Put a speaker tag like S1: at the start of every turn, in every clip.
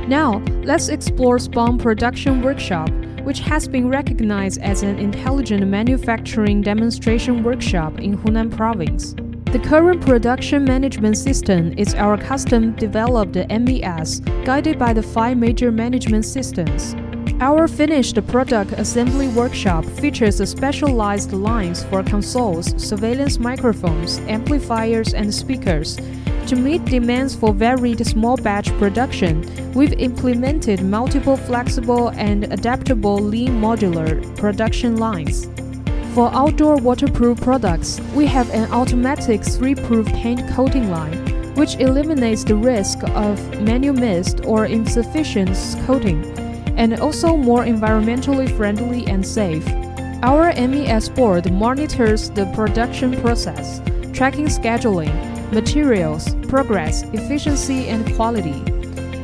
S1: Now, let's explore SPON Production Workshop, which has been recognized as an intelligent manufacturing demonstration workshop in Hunan Province. The current production management system is our custom-developed MES, guided by the 5 major management systems. Our finished product assembly workshop features specialized lines for consoles, surveillance microphones, amplifiers, and speakers. To meet demands for varied small batch production, we've implemented multiple flexible and adaptable lean modular production lines. For outdoor waterproof products, we have an automatic 3-proof paint coating line, which eliminates the risk of manual mist or insufficient coating, and also more environmentally friendly and safe. Our MES board monitors the production process, tracking scheduling, materials, progress, efficiency, and quality.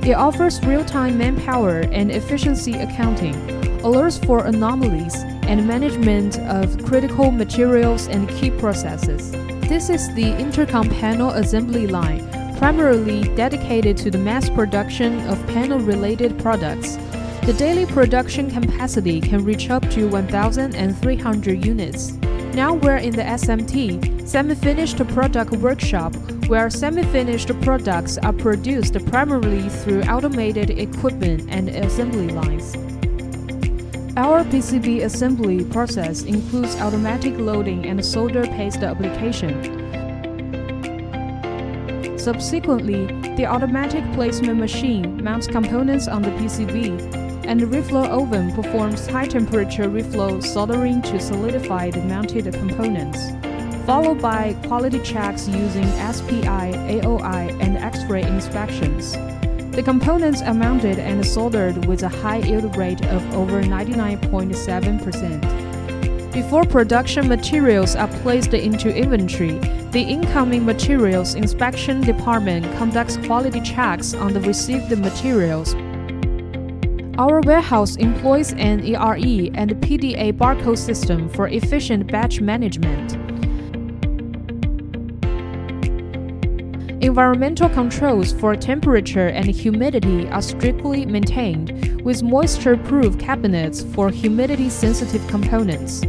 S1: It offers real-time manpower and efficiency accounting, alerts for anomalies, and management of critical materials and key processes. This is the intercom panel assembly line, primarily dedicated to the mass production of panel-related products. The daily production capacity can reach up to 1,300 units. Now we're in the SMT, semi-finished product workshop, where semi-finished products are produced primarily through automated equipment and assembly lines. Our PCB assembly process includes automatic loading and solder paste application. Subsequently, the automatic placement machine mounts components on the PCB, and the reflow oven performs high-temperature reflow soldering to solidify the mounted components, followed by quality checks using SPI, AOI, and X-ray inspections. The components are mounted and soldered with a high yield rate of over 99.7%. Before production materials are placed into inventory, the incoming materials inspection department conducts quality checks on the received materials. Our warehouse employs an ERE and PDA barcode system for efficient batch management. Environmental controls for temperature and humidity are strictly maintained, with moisture-proof cabinets for humidity-sensitive components.